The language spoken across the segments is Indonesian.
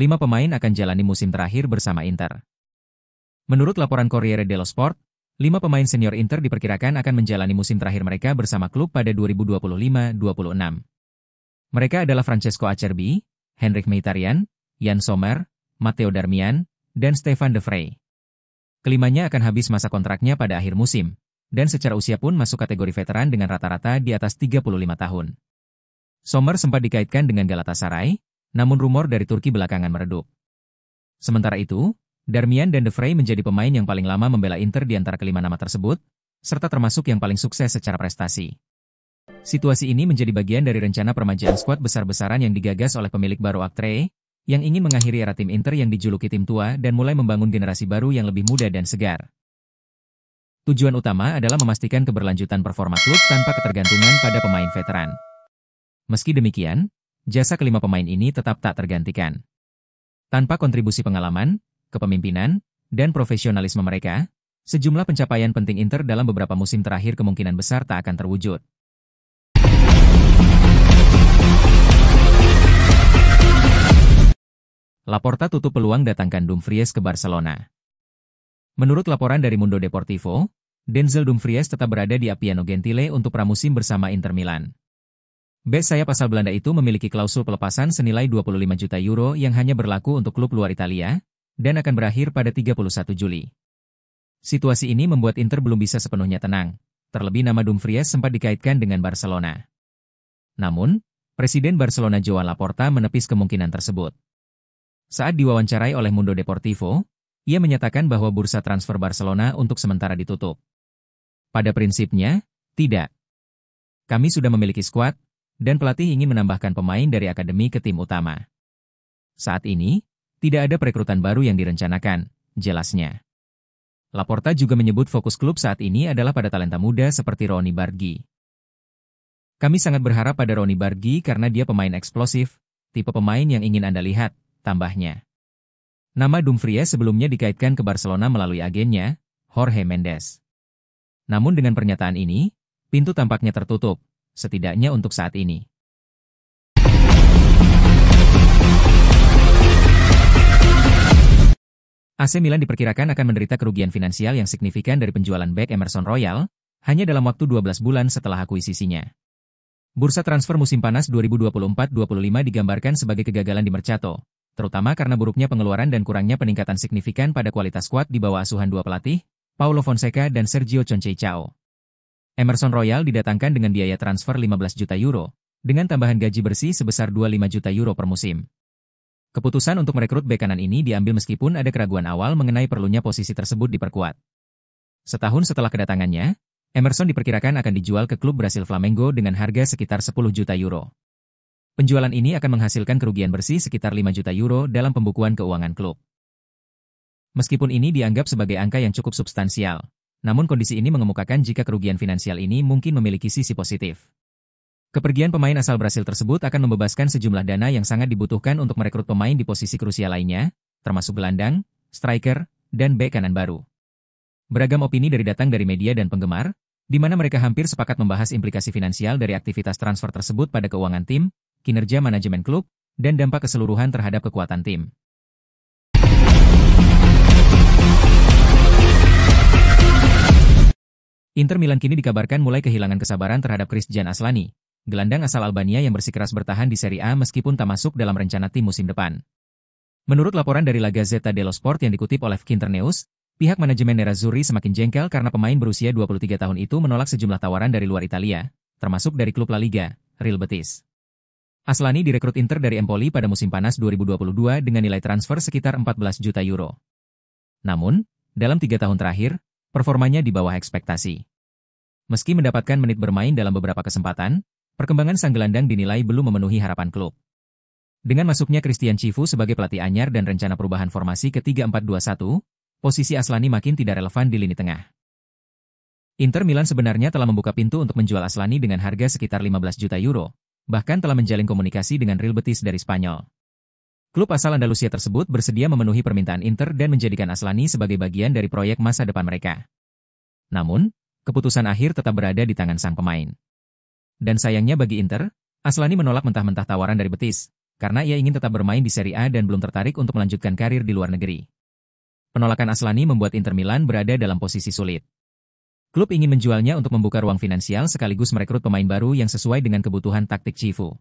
5 pemain akan jalani musim terakhir bersama Inter. Menurut laporan Corriere dello Sport, 5 pemain senior Inter diperkirakan akan menjalani musim terakhir mereka bersama klub pada 2025-26. Mereka adalah Francesco Acerbi, Henrik Mkhitaryan, Yann Sommer, Matteo Darmian, dan Stefan de Vrij. Kelimanya akan habis masa kontraknya pada akhir musim, dan secara usia pun masuk kategori veteran dengan rata-rata di atas 35 tahun. Sommer sempat dikaitkan dengan Galatasaray, namun rumor dari Turki belakangan meredup. Sementara itu, Darmian dan de Vrij menjadi pemain yang paling lama membela Inter di antara kelima nama tersebut, serta termasuk yang paling sukses secara prestasi. Situasi ini menjadi bagian dari rencana permajaan skuad besar-besaran yang digagas oleh pemilik baru Aktre, yang ingin mengakhiri era tim Inter yang dijuluki tim tua dan mulai membangun generasi baru yang lebih muda dan segar. Tujuan utama adalah memastikan keberlanjutan performa klub tanpa ketergantungan pada pemain veteran. Meski demikian, jasa kelima pemain ini tetap tak tergantikan. Tanpa kontribusi pengalaman, kepemimpinan, dan profesionalisme mereka, sejumlah pencapaian penting Inter dalam beberapa musim terakhir kemungkinan besar tak akan terwujud. Laporta tutup peluang datangkan Dumfries ke Barcelona. Menurut laporan dari Mundo Deportivo, Denzel Dumfries tetap berada di Appiano Gentile untuk pramusim bersama Inter Milan. Bek sayap asal Belanda itu memiliki klausul pelepasan senilai 25 juta euro yang hanya berlaku untuk klub luar Italia, dan akan berakhir pada 31 Juli. Situasi ini membuat Inter belum bisa sepenuhnya tenang, terlebih nama Dumfries sempat dikaitkan dengan Barcelona. Namun, Presiden Barcelona Joan Laporta menepis kemungkinan tersebut. Saat diwawancarai oleh Mundo Deportivo, ia menyatakan bahwa bursa transfer Barcelona untuk sementara ditutup. Pada prinsipnya, tidak. Kami sudah memiliki skuad, dan pelatih ingin menambahkan pemain dari akademi ke tim utama. Saat ini, tidak ada perekrutan baru yang direncanakan, jelasnya. Laporta juga menyebut fokus klub saat ini adalah pada talenta muda seperti Ronny Bargi. Kami sangat berharap pada Ronny Bargi karena dia pemain eksplosif, tipe pemain yang ingin Anda lihat, tambahnya. Nama Dumfries sebelumnya dikaitkan ke Barcelona melalui agennya, Jorge Mendes. Namun dengan pernyataan ini, pintu tampaknya tertutup, setidaknya untuk saat ini. AC Milan diperkirakan akan menderita kerugian finansial yang signifikan dari penjualan bek Emerson Royal, hanya dalam waktu 12 bulan setelah akuisisinya. Bursa transfer musim panas 2024-25 digambarkan sebagai kegagalan di Mercato, terutama karena buruknya pengeluaran dan kurangnya peningkatan signifikan pada kualitas skuad di bawah asuhan dua pelatih, Paulo Fonseca dan Sergio Conceição. Emerson Royal didatangkan dengan biaya transfer 15 juta euro, dengan tambahan gaji bersih sebesar 25 juta euro per musim. Keputusan untuk merekrut bek kanan ini diambil meskipun ada keraguan awal mengenai perlunya posisi tersebut diperkuat. Setahun setelah kedatangannya, Emerson diperkirakan akan dijual ke klub Brasil Flamengo dengan harga sekitar 10 juta euro. Penjualan ini akan menghasilkan kerugian bersih sekitar 5 juta euro dalam pembukuan keuangan klub. Meskipun ini dianggap sebagai angka yang cukup substansial, namun kondisi ini mengemukakan jika kerugian finansial ini mungkin memiliki sisi positif. Kepergian pemain asal Brasil tersebut akan membebaskan sejumlah dana yang sangat dibutuhkan untuk merekrut pemain di posisi krusial lainnya, termasuk gelandang, striker, dan bek kanan baru. Beragam opini datang dari media dan penggemar, di mana mereka hampir sepakat membahas implikasi finansial dari aktivitas transfer tersebut pada keuangan tim, kinerja manajemen klub, dan dampak keseluruhan terhadap kekuatan tim. Inter Milan kini dikabarkan mulai kehilangan kesabaran terhadap Christian Aslani, gelandang asal Albania yang bersikeras bertahan di Serie A meskipun tak masuk dalam rencana tim musim depan. Menurut laporan dari La Gazzetta dello Sport yang dikutip oleh Internews, pihak manajemen Nerazzurri semakin jengkel karena pemain berusia 23 tahun itu menolak sejumlah tawaran dari luar Italia, termasuk dari klub La Liga, Real Betis. Aslani direkrut Inter dari Empoli pada musim panas 2022 dengan nilai transfer sekitar 14 juta euro. Namun, dalam 3 tahun terakhir, performanya di bawah ekspektasi. Meski mendapatkan menit bermain dalam beberapa kesempatan, perkembangan sang gelandang dinilai belum memenuhi harapan klub. Dengan masuknya Christian Chivu sebagai pelatih anyar dan rencana perubahan formasi ke 3-4-2-1, posisi Aslani makin tidak relevan di lini tengah. Inter Milan sebenarnya telah membuka pintu untuk menjual Aslani dengan harga sekitar 15 juta euro, bahkan telah menjalin komunikasi dengan Real Betis dari Spanyol. Klub asal Andalusia tersebut bersedia memenuhi permintaan Inter dan menjadikan Aslani sebagai bagian dari proyek masa depan mereka. Namun, keputusan akhir tetap berada di tangan sang pemain. Dan sayangnya bagi Inter, Aslani menolak mentah-mentah tawaran dari Betis, karena ia ingin tetap bermain di Serie A dan belum tertarik untuk melanjutkan karir di luar negeri. Penolakan Aslani membuat Inter Milan berada dalam posisi sulit. Klub ingin menjualnya untuk membuka ruang finansial sekaligus merekrut pemain baru yang sesuai dengan kebutuhan taktik Cifu.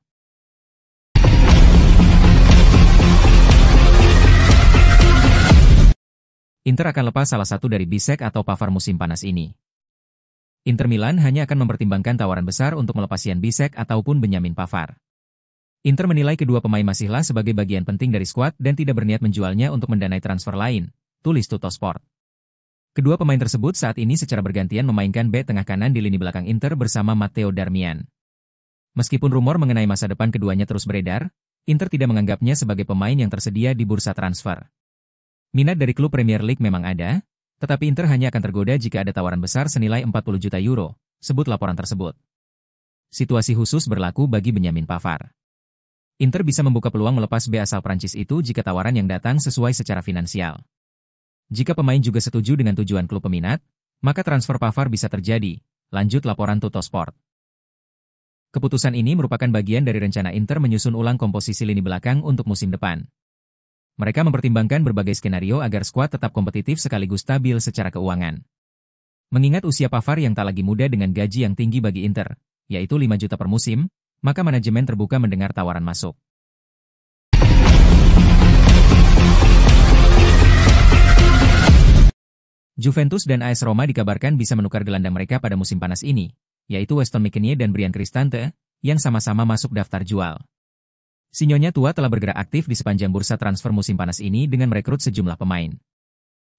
Inter akan lepas salah satu dari Bisek atau Pavard musim panas ini. Inter Milan hanya akan mempertimbangkan tawaran besar untuk melepas Jan Bisek ataupun Benjamin Pavard. Inter menilai kedua pemain masihlah sebagai bagian penting dari skuad dan tidak berniat menjualnya untuk mendanai transfer lain, tulis Tuttosport. Kedua pemain tersebut saat ini secara bergantian memainkan bek tengah kanan di lini belakang Inter bersama Matteo Darmian. Meskipun rumor mengenai masa depan keduanya terus beredar, Inter tidak menganggapnya sebagai pemain yang tersedia di bursa transfer. Minat dari klub Premier League memang ada, tetapi Inter hanya akan tergoda jika ada tawaran besar senilai 40 juta euro, sebut laporan tersebut. Situasi khusus berlaku bagi Benjamin Pavard. Inter bisa membuka peluang melepas bek asal Prancis itu jika tawaran yang datang sesuai secara finansial. Jika pemain juga setuju dengan tujuan klub peminat, maka transfer Pavard bisa terjadi, lanjut laporan Tuttosport. Keputusan ini merupakan bagian dari rencana Inter menyusun ulang komposisi lini belakang untuk musim depan. Mereka mempertimbangkan berbagai skenario agar skuad tetap kompetitif sekaligus stabil secara keuangan. Mengingat usia Pavard yang tak lagi muda dengan gaji yang tinggi bagi Inter, yaitu 5 juta per musim, maka manajemen terbuka mendengar tawaran masuk. Juventus dan AS Roma dikabarkan bisa menukar gelandang mereka pada musim panas ini, yaitu Weston McKennie dan Bryan Cristante, yang sama-sama masuk daftar jual. Sinyonya tua telah bergerak aktif di sepanjang bursa transfer musim panas ini dengan merekrut sejumlah pemain.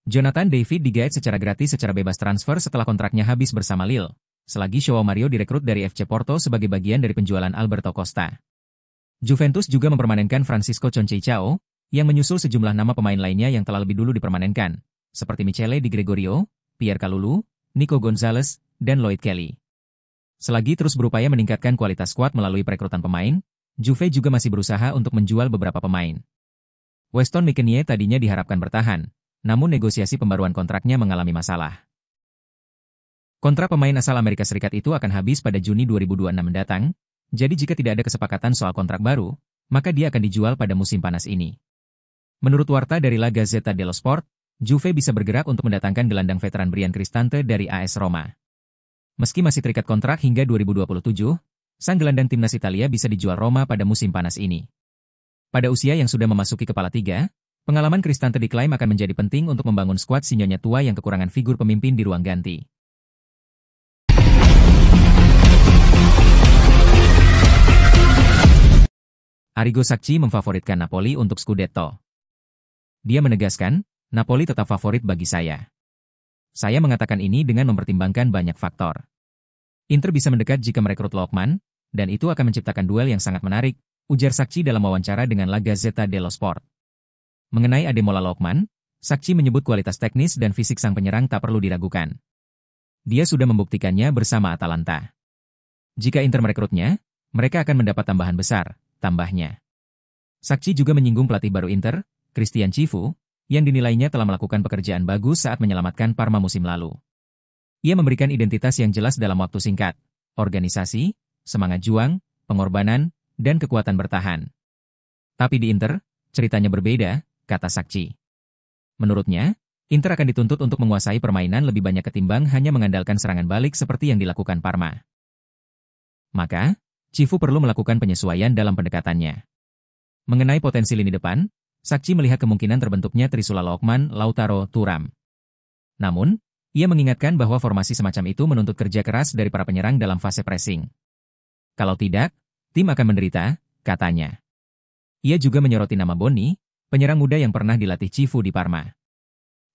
Jonathan David digait secara gratis secara bebas transfer setelah kontraknya habis bersama Lille, selagi Joao Mario direkrut dari FC Porto sebagai bagian dari penjualan Alberto Costa. Juventus juga mempermanenkan Francisco Conceição, yang menyusul sejumlah nama pemain lainnya yang telah lebih dulu dipermanenkan, seperti Michele Di Gregorio, Pierre Kalulu, Nico Gonzalez, dan Lloyd Kelly. Selagi terus berupaya meningkatkan kualitas skuad melalui perekrutan pemain, Juve juga masih berusaha untuk menjual beberapa pemain. Weston McKennie tadinya diharapkan bertahan, namun negosiasi pembaruan kontraknya mengalami masalah. Kontrak pemain asal Amerika Serikat itu akan habis pada Juni 2026 mendatang, jadi jika tidak ada kesepakatan soal kontrak baru, maka dia akan dijual pada musim panas ini. Menurut warta dari La Gazzetta dello Sport, Juve bisa bergerak untuk mendatangkan gelandang veteran Bryan Cristante dari AS Roma. Meski masih terikat kontrak hingga 2027, sang gelandang timnas Italia bisa dijual Roma pada musim panas ini. Pada usia yang sudah memasuki kepala tiga, pengalaman Cristante diklaim akan menjadi penting untuk membangun skuad sinyonya tua yang kekurangan figur pemimpin di ruang ganti. Arrigo Sacchi memfavoritkan Napoli untuk Scudetto. Dia menegaskan, Napoli tetap favorit bagi saya. Saya mengatakan ini dengan mempertimbangkan banyak faktor. Inter bisa mendekat jika merekrut Lookman, dan itu akan menciptakan duel yang sangat menarik, ujar Sacchi dalam wawancara dengan La Gazzetta dello Sport. Mengenai Ademola Lookman, Sacchi menyebut kualitas teknis dan fisik sang penyerang tak perlu diragukan. Dia sudah membuktikannya bersama Atalanta. Jika Inter merekrutnya, mereka akan mendapat tambahan besar, tambahnya. Sacchi juga menyinggung pelatih baru Inter, Christian Cifu, yang dinilainya telah melakukan pekerjaan bagus saat menyelamatkan Parma musim lalu. Ia memberikan identitas yang jelas dalam waktu singkat, organisasi, semangat juang, pengorbanan, dan kekuatan bertahan. Tapi di Inter, ceritanya berbeda, kata Sacchi. Menurutnya, Inter akan dituntut untuk menguasai permainan lebih banyak ketimbang hanya mengandalkan serangan balik seperti yang dilakukan Parma. Maka, Cifu perlu melakukan penyesuaian dalam pendekatannya. Mengenai potensi lini depan, Sacchi melihat kemungkinan terbentuknya Trisula Lookman, Lautaro, Thuram. Namun, ia mengingatkan bahwa formasi semacam itu menuntut kerja keras dari para penyerang dalam fase pressing. Kalau tidak, tim akan menderita, katanya. Ia juga menyoroti nama Bonni, penyerang muda yang pernah dilatih Cifu di Parma.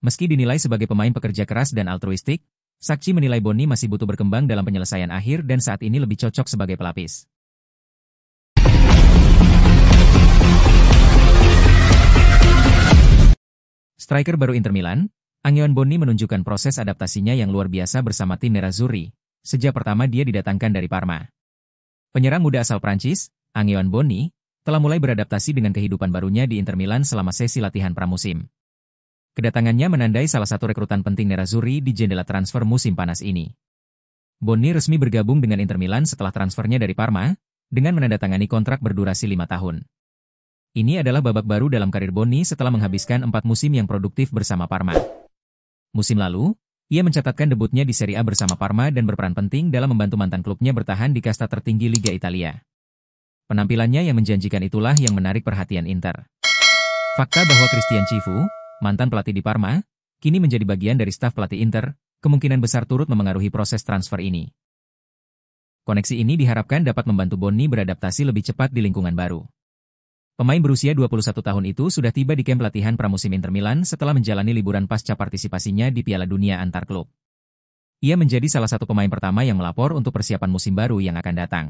Meski dinilai sebagai pemain pekerja keras dan altruistik, Sacchi menilai Bonni masih butuh berkembang dalam penyelesaian akhir dan saat ini lebih cocok sebagai pelapis. Striker baru Inter Milan, Angeon Bonni menunjukkan proses adaptasinya yang luar biasa bersama tim Nerazzurri, sejak pertama dia didatangkan dari Parma. Penyerang muda asal Prancis, Angeon Bonni, telah mulai beradaptasi dengan kehidupan barunya di Inter Milan selama sesi latihan pramusim. Kedatangannya menandai salah satu rekrutan penting Nerazzurri di jendela transfer musim panas ini. Bonni resmi bergabung dengan Inter Milan setelah transfernya dari Parma, dengan menandatangani kontrak berdurasi 5 tahun. Ini adalah babak baru dalam karir Bonni setelah menghabiskan 4 musim yang produktif bersama Parma. Musim lalu, ia mencatatkan debutnya di Serie A bersama Parma dan berperan penting dalam membantu mantan klubnya bertahan di kasta tertinggi Liga Italia. Penampilannya yang menjanjikan itulah yang menarik perhatian Inter. Fakta bahwa Christian Cifu, mantan pelatih di Parma, kini menjadi bagian dari staf pelatih Inter, kemungkinan besar turut memengaruhi proses transfer ini. Koneksi ini diharapkan dapat membantu Bonni beradaptasi lebih cepat di lingkungan baru. Pemain berusia 21 tahun itu sudah tiba di kamp latihan pramusim Inter Milan setelah menjalani liburan pasca partisipasinya di Piala Dunia antar klub. Ia menjadi salah satu pemain pertama yang melapor untuk persiapan musim baru yang akan datang.